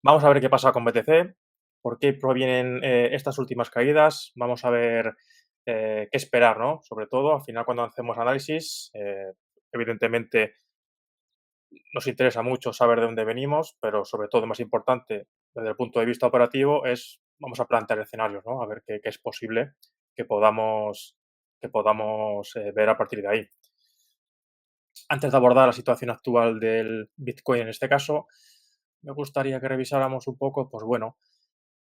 Vamos a ver qué pasa con BTC, por qué provienen estas últimas caídas, vamos a ver qué esperar, ¿no? Sobre todo, al final cuando hacemos análisis, evidentemente nos interesa mucho saber de dónde venimos, pero sobre todo, más importante, desde el punto de vista operativo, vamos a plantear escenarios, ¿no? A ver qué es posible que podamos, ver a partir de ahí. Antes de abordar la situación actual del Bitcoin en este caso, me gustaría que revisáramos un poco, pues bueno,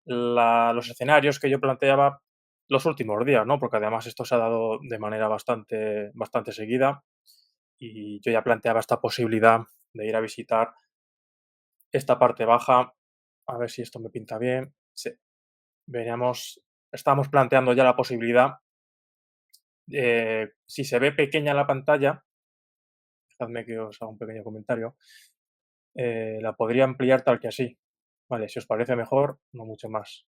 los escenarios que yo planteaba los últimos días, ¿no? Porque además esto se ha dado de manera bastante seguida y yo ya planteaba esta posibilidad de ir a visitar esta parte baja. A ver si esto me pinta bien. Sí, estamos planteando ya la posibilidad, si se ve pequeña la pantalla, dejadme que os haga un pequeño comentario, la podría ampliar tal que así. Vale, si os parece mejor, no mucho más.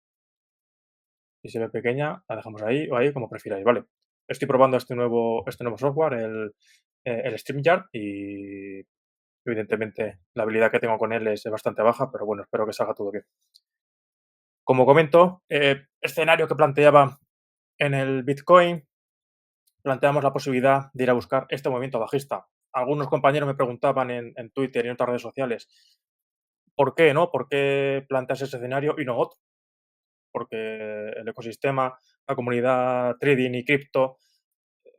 Si se ve pequeña, la dejamos ahí o ahí, como prefiráis, ¿vale? Estoy probando este nuevo software, el StreamYard, y evidentemente la habilidad que tengo con él es bastante baja, pero bueno, espero que salga todo bien. Como comento, escenario que planteaba en el Bitcoin, planteamos la posibilidad de ir a buscar este movimiento bajista. Algunos compañeros me preguntaban en Twitter y en otras redes sociales, ¿por qué, no? ¿Por qué planteas ese escenario y no otro? Porque el ecosistema, la comunidad trading y cripto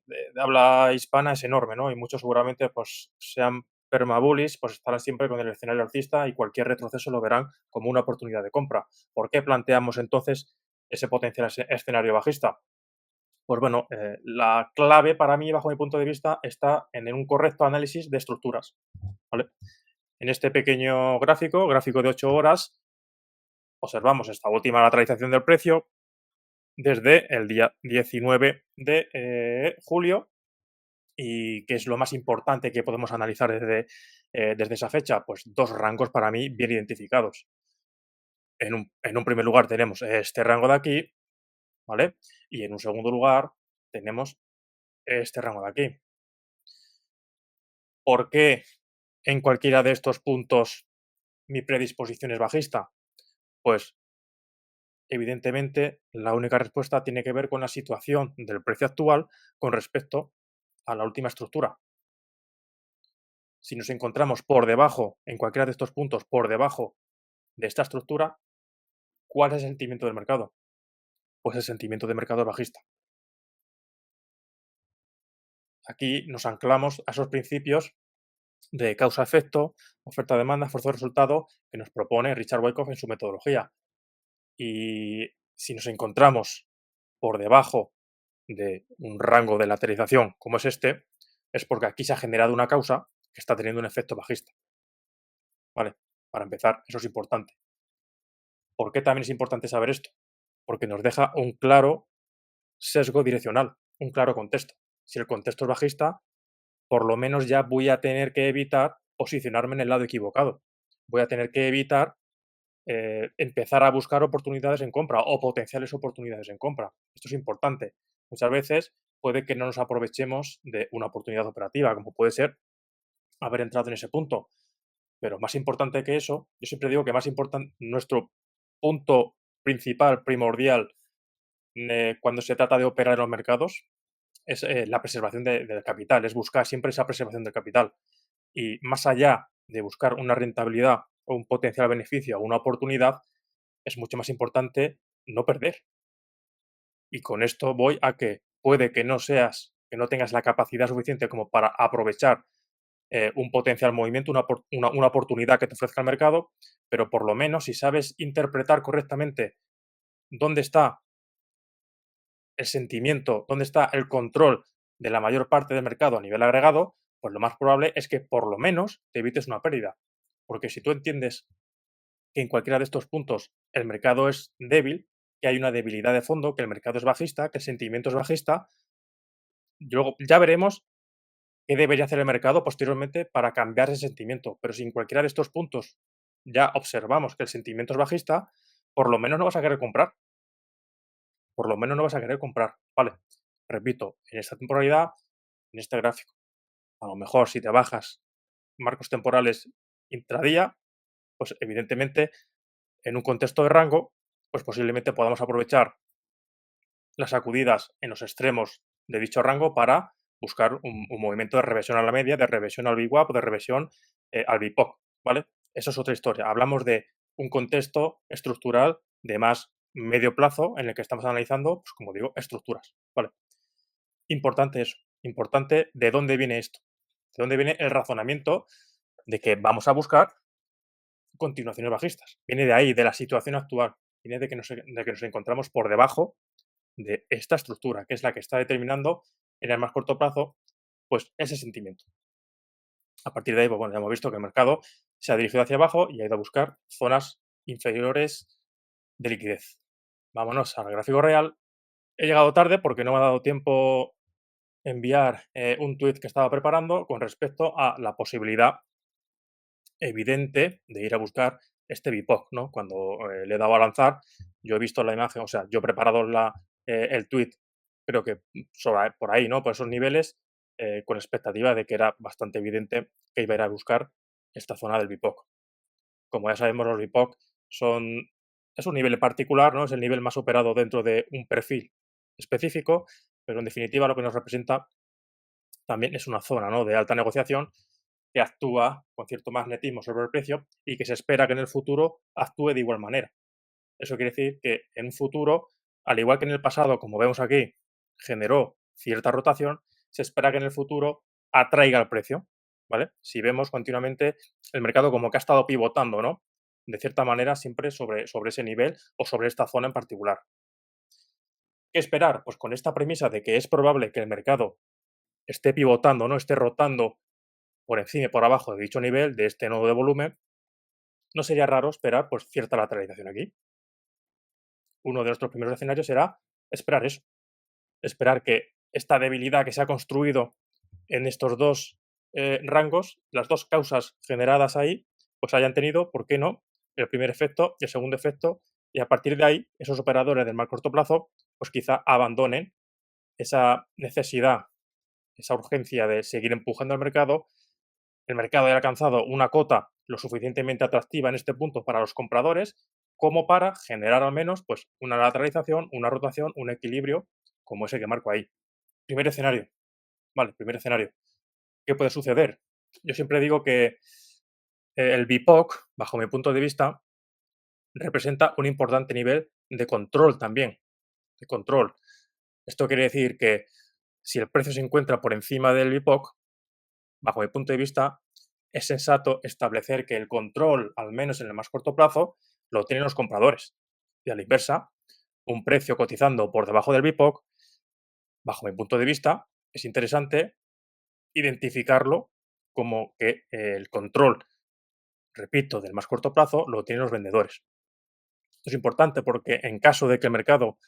de habla hispana es enorme, ¿no? Y muchos seguramente, pues, sean permabullish, pues estarán siempre con el escenario alcista y cualquier retroceso lo verán como una oportunidad de compra. ¿Por qué planteamos entonces ese potencial escenario bajista? Pues bueno, la clave para mí, bajo mi punto de vista, está en un correcto análisis de estructuras, ¿vale? En este pequeño gráfico de 8 horas, observamos esta última lateralización del precio desde el día 19 de julio. ¿Y qué es lo más importante que podemos analizar desde esa fecha? Pues dos rangos para mí bien identificados. En un primer lugar tenemos este rango de aquí, ¿vale? Y en un segundo lugar tenemos este rango de aquí. ¿Por qué en cualquiera de estos puntos mi predisposición es bajista? Pues evidentemente la única respuesta tiene que ver con la situación del precio actual con respecto a la última estructura. Si nos encontramos por debajo, en cualquiera de estos puntos, por debajo de esta estructura, ¿cuál es el sentimiento del mercado? Pues el sentimiento de mercado es bajista. Aquí nos anclamos a esos principios de causa-efecto, oferta-demanda, esfuerzo-resultado que nos propone Richard Wyckoff en su metodología. Y si nos encontramos por debajo de un rango de lateralización como es este, es porque aquí se ha generado una causa que está teniendo un efecto bajista. ¿Vale? Para empezar, eso es importante. ¿Por qué también es importante saber esto? Porque nos deja un claro sesgo direccional, un claro contexto. Si el contexto es bajista, por lo menos ya voy a tener que evitar posicionarme en el lado equivocado. Voy a tener que evitar empezar a buscar oportunidades en compra o potenciales oportunidades en compra. Esto es importante. Muchas veces puede que no nos aprovechemos de una oportunidad operativa, como puede ser haber entrado en ese punto. Pero más importante que eso, yo siempre digo que más importante, nuestro punto principal, primordial, cuando se trata de operar en los mercados, es la preservación del capital, es buscar siempre esa preservación del capital. Y más allá de buscar una rentabilidad o un potencial beneficio o una oportunidad, es mucho más importante no perder. Y con esto voy a que puede que no tengas la capacidad suficiente como para aprovechar un potencial movimiento, una oportunidad que te ofrezca el mercado, pero por lo menos si sabes interpretar correctamente dónde está el sentimiento, dónde está el control de la mayor parte del mercado a nivel agregado, pues lo más probable es que por lo menos te evites una pérdida. Porque si tú entiendes que en cualquiera de estos puntos el mercado es débil, que hay una debilidad de fondo, que el mercado es bajista, que el sentimiento es bajista, luego ya veremos qué debería hacer el mercado posteriormente para cambiar ese sentimiento. Pero si en cualquiera de estos puntos ya observamos que el sentimiento es bajista, por lo menos no vas a querer comprar. Por lo menos no vas a querer comprar. Vale, repito, en esta temporalidad, en este gráfico, a lo mejor si te bajas marcos temporales intradía, pues evidentemente en un contexto de rango, pues posiblemente podamos aprovechar las sacudidas en los extremos de dicho rango para buscar un movimiento de reversión a la media, de reversión al VWAP, de reversión al VPOC, ¿vale? Eso es otra historia. Hablamos de un contexto estructural de más medio plazo en el que estamos analizando, pues como digo, estructuras, ¿vale? Importante eso, importante de dónde viene esto, de dónde viene el razonamiento de que vamos a buscar continuaciones bajistas. Viene de ahí, de la situación actual, viene de que nos encontramos por debajo de esta estructura, que es la que está determinando en el más corto plazo, pues ese sentimiento. A partir de ahí, pues bueno, ya hemos visto que el mercado se ha dirigido hacia abajo y ha ido a buscar zonas inferiores de liquidez. Vámonos al gráfico real. He llegado tarde porque no me ha dado tiempo enviar un tweet que estaba preparando con respecto a la posibilidad evidente de ir a buscar este BIPOC, ¿no? Cuando le he dado a lanzar, yo he visto la imagen, o sea, yo he preparado el tweet, creo que por ahí, ¿no? Por esos niveles, con expectativa de que era bastante evidente que iba a ir a buscar esta zona del BIPOC. Como ya sabemos, los BIPOC es un nivel en particular, ¿no? Es el nivel más operado dentro de un perfil específico, pero en definitiva lo que nos representa también es una zona, ¿no? De alta negociación que actúa con cierto magnetismo sobre el precio y que se espera que en el futuro actúe de igual manera. Eso quiere decir que en un futuro, al igual que en el pasado, como vemos aquí, generó cierta rotación, se espera que en el futuro atraiga el precio, ¿vale? Si vemos continuamente el mercado como que ha estado pivotando, ¿no? De cierta manera, siempre sobre ese nivel o sobre esta zona en particular. ¿Qué esperar? Pues con esta premisa de que es probable que el mercado esté pivotando, ¿no? Esté rotando por encima y por abajo de dicho nivel, de este nodo de volumen, no sería raro esperar pues cierta lateralización aquí. Uno de nuestros primeros escenarios será esperar eso, esperar que esta debilidad que se ha construido en estos dos rangos, las dos causas generadas ahí, pues hayan tenido, ¿por qué no?, el primer efecto y el segundo efecto, y a partir de ahí, esos operadores del más corto plazo, pues quizá abandonen esa necesidad, esa urgencia de seguir empujando al mercado. El mercado haya alcanzado una cota lo suficientemente atractiva en este punto para los compradores como para generar al menos pues, una lateralización, una rotación, un equilibrio como ese que marco ahí. Primer escenario. Vale, primer escenario. ¿Qué puede suceder? Yo siempre digo que el BIPOC, bajo mi punto de vista, representa un importante nivel de control también. De control. Esto quiere decir que si el precio se encuentra por encima del BIPOC, bajo mi punto de vista, es sensato establecer que el control, al menos en el más corto plazo, lo tienen los compradores. Y a la inversa, un precio cotizando por debajo del BIPOC, bajo mi punto de vista, es interesante identificarlo como que el control, repito, del más corto plazo lo tienen los vendedores. Esto es importante porque en caso de que el mercado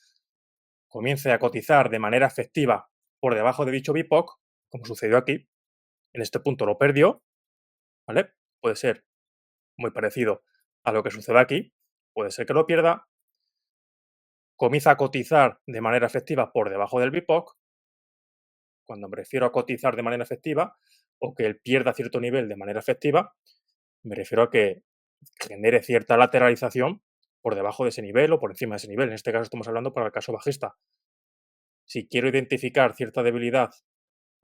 comience a cotizar de manera efectiva por debajo de dicho BIPOC, como sucedió aquí, en este punto lo perdió, ¿vale? Puede ser muy parecido a lo que sucede aquí, puede ser que lo pierda, comienza a cotizar de manera efectiva por debajo del BIPOC. Cuando me refiero a cotizar de manera efectiva o que él pierda cierto nivel de manera efectiva, me refiero a que genere cierta lateralización por debajo de ese nivel o por encima de ese nivel. En este caso estamos hablando para el caso bajista. Si quiero identificar cierta debilidad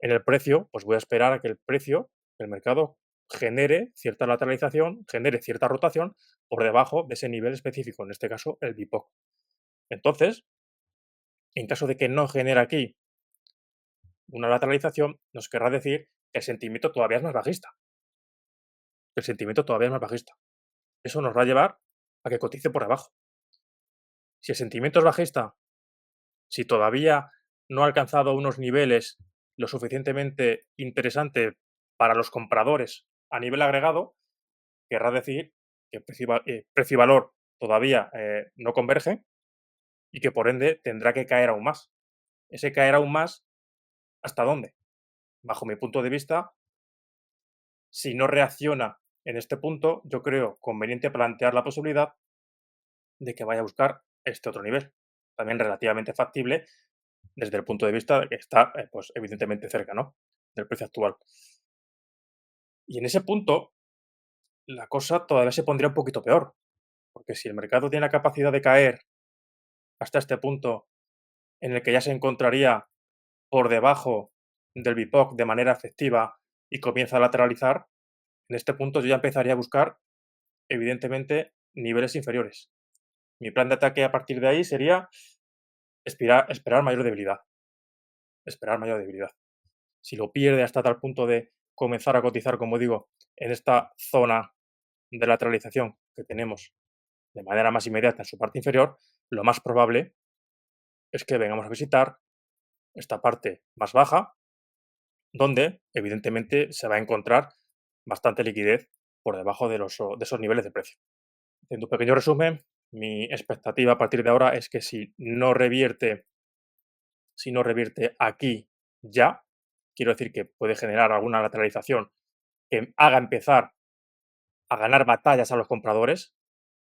en el precio, pues voy a esperar a que el precio, el mercado, genere cierta lateralización, genere cierta rotación por debajo de ese nivel específico, en este caso el BIPOC. Entonces, en caso de que no genere aquí una lateralización, nos querrá decir que el sentimiento todavía es más bajista. El sentimiento todavía es más bajista. Eso nos va a llevar a que cotice por debajo. Si el sentimiento es bajista, si todavía no ha alcanzado unos niveles lo suficientemente interesante para los compradores a nivel agregado, querrá decir que precio y valor todavía no convergen y que por ende tendrá que caer aún más. Ese caer aún más, ¿hasta dónde? Bajo mi punto de vista, si no reacciona en este punto, yo creo conveniente plantear la posibilidad de que vaya a buscar este otro nivel, también relativamente factible desde el punto de vista de que está, pues evidentemente cerca, ¿no?, del precio actual. Y en ese punto, la cosa todavía se pondría un poquito peor, Porque si el mercado tiene la capacidad de caer hasta este punto en el que ya se encontraría por debajo del BIPOC de manera efectiva y comienza a lateralizar, en este punto yo ya empezaría a buscar, evidentemente, niveles inferiores. Mi plan de ataque a partir de ahí sería esperar mayor debilidad. Esperar mayor debilidad. Si lo pierde hasta tal punto de comenzar a cotizar, como digo, en esta zona de lateralización que tenemos de manera más inmediata en su parte inferior, lo más probable es que vengamos a visitar esta parte más baja, donde evidentemente se va a encontrar bastante liquidez por debajo de esos niveles de precio. En tu pequeño resumen, mi expectativa a partir de ahora es que si no revierte aquí ya, quiero decir que puede generar alguna lateralización que haga empezar a ganar batallas a los compradores.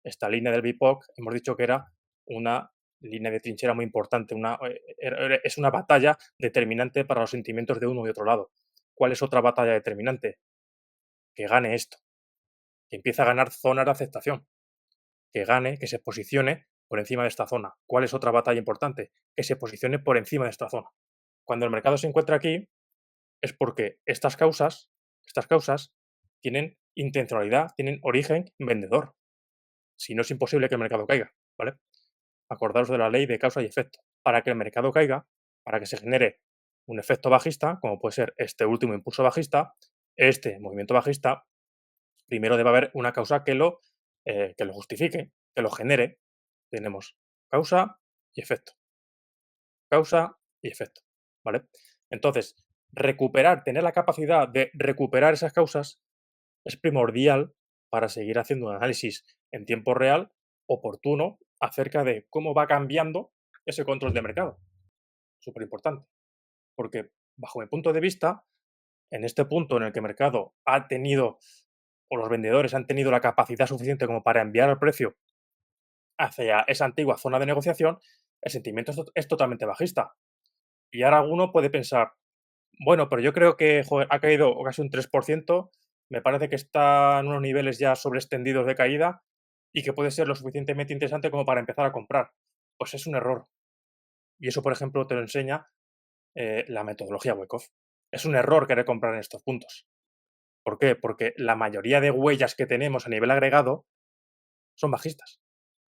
Esta línea del BIPOC hemos dicho que era una línea de trinchera muy importante, es una batalla determinante para los sentimientos de uno y otro lado. ¿Cuál es otra batalla determinante? Que gane esto, que empiece a ganar zonas de aceptación, que gane, que se posicione por encima de esta zona. ¿Cuál es otra batalla importante? Que se posicione por encima de esta zona. Cuando el mercado se encuentra aquí, es porque estas causas tienen intencionalidad, tienen origen vendedor. Si no, es imposible que el mercado caiga, ¿vale? Acordaros de la ley de causa y efecto. Para que el mercado caiga, para que se genere un efecto bajista, como puede ser este último impulso bajista, este movimiento bajista, primero debe haber una causa que lo justifique, que lo genere. Tenemos causa y efecto. Causa y efecto, ¿vale? Entonces, tener la capacidad de recuperar esas causas es primordial para seguir haciendo un análisis en tiempo real oportuno acerca de cómo va cambiando ese control de mercado. Súper importante, porque bajo mi punto de vista, en este punto en el que el mercado ha tenido, o los vendedores han tenido la capacidad suficiente como para enviar el precio hacia esa antigua zona de negociación, el sentimiento es totalmente bajista. Y ahora alguno puede pensar, bueno, pero yo creo que joder, ha caído casi un 3%, me parece que está en unos niveles ya sobreextendidos de caída y que puede ser lo suficientemente interesante como para empezar a comprar. Pues es un error. Y eso, por ejemplo, te lo enseña la metodología Wyckoff. Es un error querer comprar en estos puntos. ¿Por qué? Porque la mayoría de huellas que tenemos a nivel agregado son bajistas.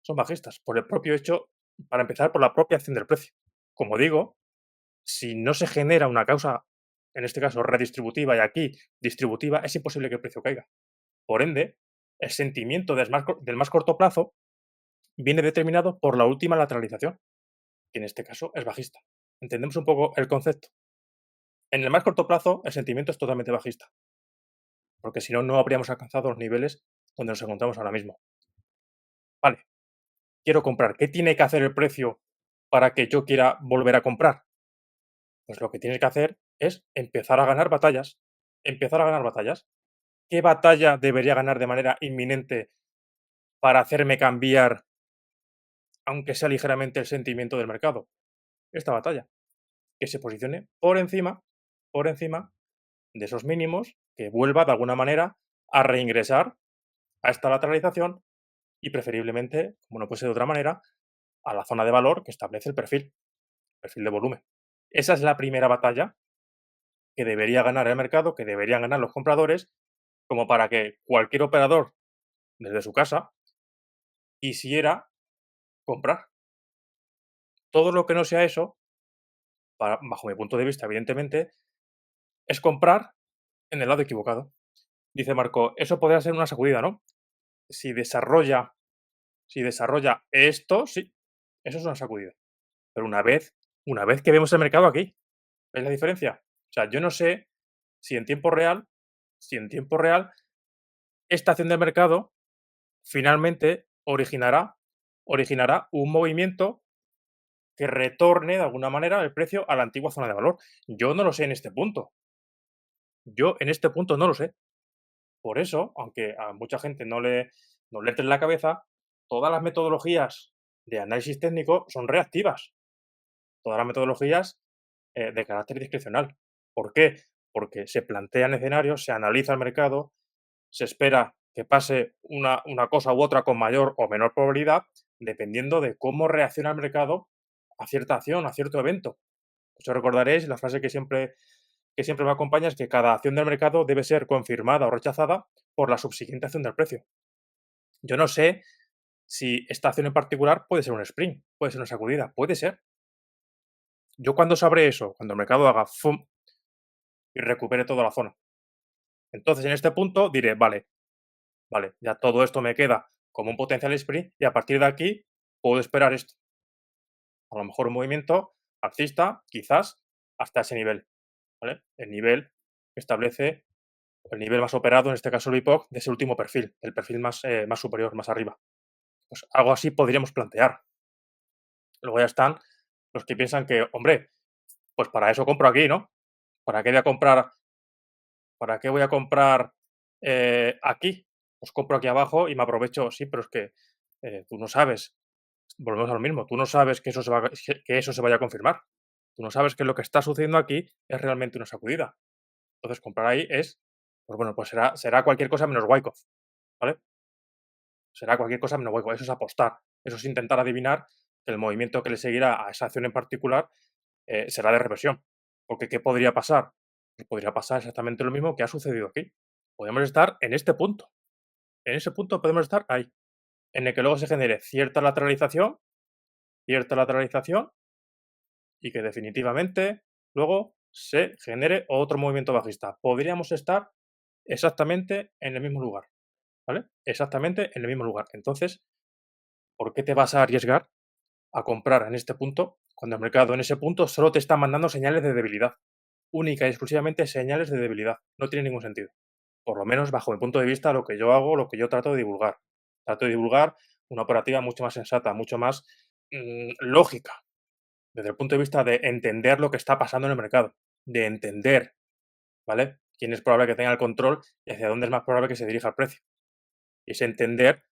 Son bajistas por el propio hecho, para empezar, por la propia acción del precio. Como digo, si no se genera una causa, en este caso redistributiva y aquí distributiva, es imposible que el precio caiga. Por ende, el sentimiento del más corto plazo viene determinado por la última lateralización, que en este caso es bajista. ¿Entendemos un poco el concepto? En el más corto plazo, el sentimiento es totalmente bajista, porque si no, no habríamos alcanzado los niveles donde nos encontramos ahora mismo. Vale, quiero comprar. ¿Qué tiene que hacer el precio para que yo quiera volver a comprar? Pues lo que tienes que hacer es empezar a ganar batallas. Empezar a ganar batallas. ¿Qué batalla debería ganar de manera inminente para hacerme cambiar, aunque sea ligeramente, el sentimiento del mercado? Esta batalla. Que se posicione por encima de esos mínimos, que vuelva de alguna manera a reingresar a esta lateralización y preferiblemente, como no puede ser de otra manera, a la zona de valor que establece el perfil de volumen. Esa es la primera batalla que debería ganar el mercado, que deberían ganar los compradores, como para que cualquier operador desde su casa quisiera comprar. Todo lo que no sea eso, bajo mi punto de vista, evidentemente, es comprar en el lado equivocado. Dice Marco, eso podría ser una sacudida, ¿no? Si desarrolla, si desarrolla esto, sí, eso es una sacudida. Pero una vez que vemos el mercado aquí, ¿veis la diferencia? O sea, yo no sé si en tiempo real, si en tiempo real, esta acción de mercado finalmente originará un movimiento que retorne de alguna manera el precio a la antigua zona de valor. Yo no lo sé en este punto. Yo en este punto no lo sé. Por eso, aunque a mucha gente no le entre en la cabeza, todas las metodologías de análisis técnico son reactivas. Todas las metodologías de carácter discrecional. ¿Por qué? Porque se plantean escenarios, se analiza el mercado, se espera que pase una cosa u otra con mayor o menor probabilidad, dependiendo de cómo reacciona el mercado a cierta acción, a cierto evento. Os recordaréis la frase que siempre me acompaña es que cada acción del mercado debe ser confirmada o rechazada por la subsiguiente acción del precio. Yo no sé si esta acción en particular puede ser un sprint, puede ser una sacudida, puede ser. Yo cuando sabré eso, cuando el mercado haga FUM y recupere toda la zona. Entonces en este punto diré, vale, ya todo esto me queda como un potencial sprint y a partir de aquí puedo esperar esto. A lo mejor un movimiento alcista, quizás hasta ese nivel, ¿vale? El nivel que establece el nivel más operado, en este caso el IPOC, de ese último perfil, el perfil más superior, más arriba. Pues algo así podríamos plantear. Luego ya están los que piensan que, hombre, pues para eso compro aquí, ¿no? ¿Para qué voy a comprar, para qué voy a comprar aquí? Pues compro aquí abajo y me aprovecho. Sí, pero es que tú no sabes, volvemos a lo mismo, tú no sabes que que eso se vaya a confirmar. Tú no sabes que lo que está sucediendo aquí es realmente una sacudida. Entonces comprar ahí es, pues bueno, pues será cualquier cosa menos Wyckoff, ¿vale? Será cualquier cosa menos Wyckoff. Eso es apostar. Eso es intentar adivinar que el movimiento que le seguirá a esa acción en particular será de reversión. Porque ¿qué podría pasar? Pues podría pasar exactamente lo mismo que ha sucedido aquí. Podemos estar en este punto. En ese punto podemos estar ahí. En el que luego se genere cierta lateralización y que definitivamente luego se genere otro movimiento bajista. Podríamos estar exactamente en el mismo lugar, ¿vale? Exactamente en el mismo lugar. Entonces, ¿por qué te vas a arriesgar a comprar en este punto cuando el mercado en ese punto solo te está mandando señales de debilidad? Única y exclusivamente señales de debilidad. No tiene ningún sentido. Por lo menos bajo mi punto de vista, lo que yo hago, lo que yo trato de divulgar. Trato de divulgar una operativa mucho más sensata, mucho más lógica, desde el punto de vista de entender lo que está pasando en el mercado, de entender, ¿vale? Quién es probable que tenga el control y hacia dónde es más probable que se dirija el precio. Y ese entender,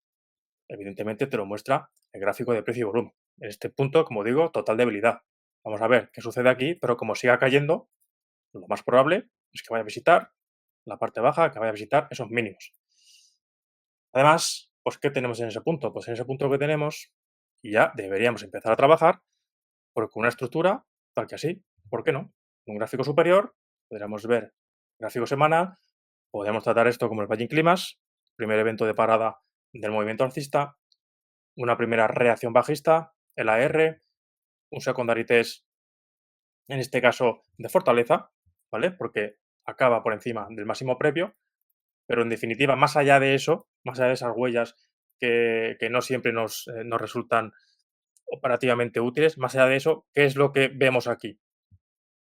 evidentemente, te lo muestra el gráfico de precio y volumen. En este punto, como digo, total debilidad. Vamos a ver qué sucede aquí, pero como siga cayendo, lo más probable es que vaya a visitar la parte baja, que vaya a visitar esos mínimos. Además, pues, ¿qué tenemos en ese punto? Pues en ese punto que tenemos, y ya deberíamos empezar a trabajar, porque con una estructura, tal que así, ¿por qué no? Un gráfico superior, podríamos ver gráfico semanal, podemos tratar esto como el Buying Climax, primer evento de parada del movimiento alcista, una primera reacción bajista, el AR, un secondary test, en este caso de fortaleza, ¿vale? Porque acaba por encima del máximo previo, pero en definitiva, más allá de eso, más allá de esas huellas que no siempre nos resultan operativamente útiles, más allá de eso, ¿qué es lo que vemos aquí?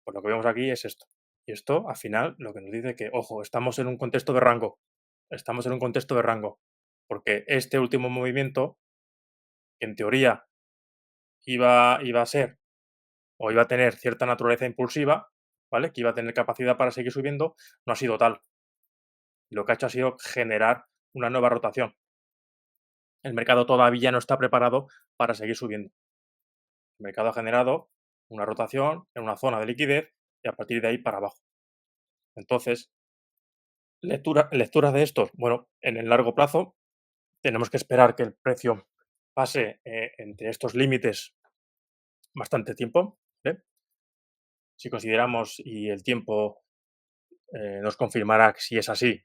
Pues lo que vemos aquí es esto. Y esto, al final, lo que nos dice que, ojo, estamos en un contexto de rango. Estamos en un contexto de rango. Porque este último movimiento, que en teoría iba a ser o iba a tener cierta naturaleza impulsiva, ¿vale? Que iba a tener capacidad para seguir subiendo, no ha sido tal. Lo que ha hecho ha sido generar una nueva rotación. El mercado todavía no está preparado para seguir subiendo. El mercado ha generado una rotación en una zona de liquidez y a partir de ahí para abajo. Entonces, lectura de estos. Bueno, en el largo plazo tenemos que esperar que el precio pase entre estos límites bastante tiempo. ¿Vale? Si consideramos y el tiempo nos confirmará que si es así,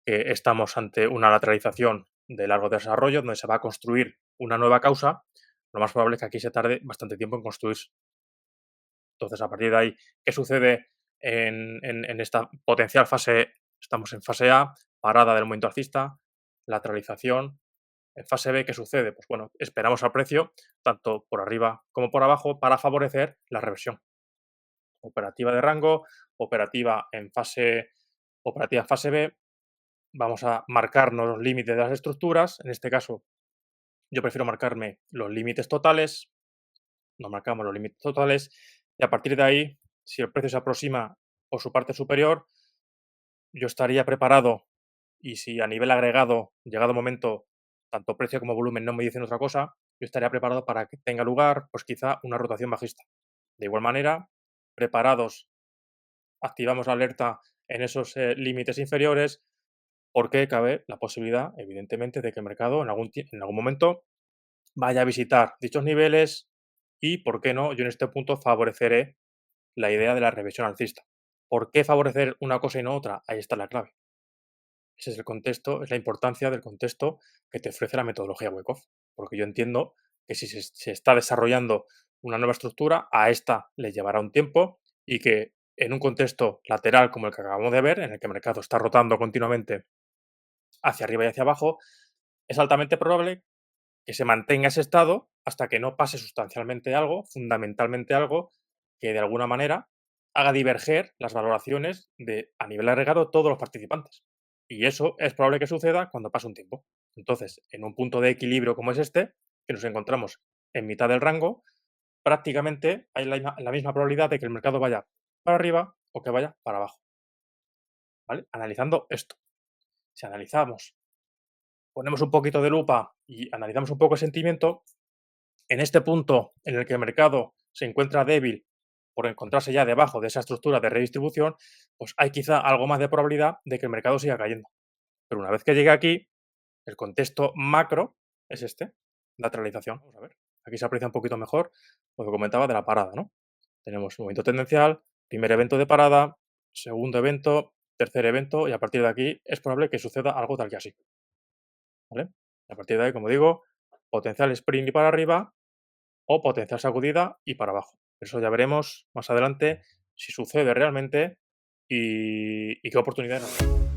que estamos ante una lateralización de largo desarrollo donde se va a construir una nueva causa, lo más probable es que aquí se tarde bastante tiempo en construirse. Entonces, a partir de ahí, ¿qué sucede en esta potencial fase? Estamos en fase A, parada del movimiento alcista, lateralización. En fase B, ¿qué sucede? Pues bueno, esperamos al precio, tanto por arriba como por abajo, para favorecer la reversión. Operativa de rango, operativa en fase B. Vamos a marcarnos los límites de las estructuras. En este caso, yo prefiero marcarme los límites totales. Nos marcamos los límites totales y a partir de ahí, si el precio se aproxima por su parte superior, yo estaría preparado y si a nivel agregado, llegado momento, tanto precio como volumen no me dicen otra cosa, yo estaría preparado para que tenga lugar, pues quizá una rotación bajista. De igual manera, preparados, activamos la alerta en esos límites inferiores, porque cabe la posibilidad, evidentemente, de que el mercado en algún momento vaya a visitar dichos niveles y, ¿por qué no? Yo en este punto favoreceré la idea de la reversión alcista. ¿Por qué favorecer una cosa y no otra? Ahí está la clave. Ese es el contexto, es la importancia del contexto que te ofrece la metodología Wyckoff. Porque yo entiendo que si se está desarrollando una nueva estructura, a esta le llevará un tiempo y que en un contexto lateral como el que acabamos de ver, en el que el mercado está rotando continuamente hacia arriba y hacia abajo, es altamente probable que se mantenga ese estado hasta que no pase sustancialmente algo, fundamentalmente algo, que de alguna manera haga diverger las valoraciones de, a nivel agregado, todos los participantes. Y eso es probable que suceda cuando pase un tiempo. Entonces, en un punto de equilibrio como es este, que nos encontramos en mitad del rango, prácticamente hay la misma probabilidad de que el mercado vaya para arriba o que vaya para abajo. ¿Vale? Analizando esto. Si analizamos, ponemos un poquito de lupa y analizamos un poco el sentimiento, en este punto en el que el mercado se encuentra débil por encontrarse ya debajo de esa estructura de redistribución, pues hay quizá algo más de probabilidad de que el mercado siga cayendo. Pero una vez que llegue aquí, el contexto macro es este, lateralización. Vamos a ver. Aquí se aprecia un poquito mejor lo que comentaba de la parada, ¿no? Tenemos movimiento tendencial, primer evento de parada, segundo evento, tercer evento, y a partir de aquí es probable que suceda algo tal que así. ¿Vale? A partir de ahí, como digo, potencial sprint y para arriba, o potencial sacudida y para abajo. Eso ya veremos más adelante si sucede realmente y qué oportunidades nos da.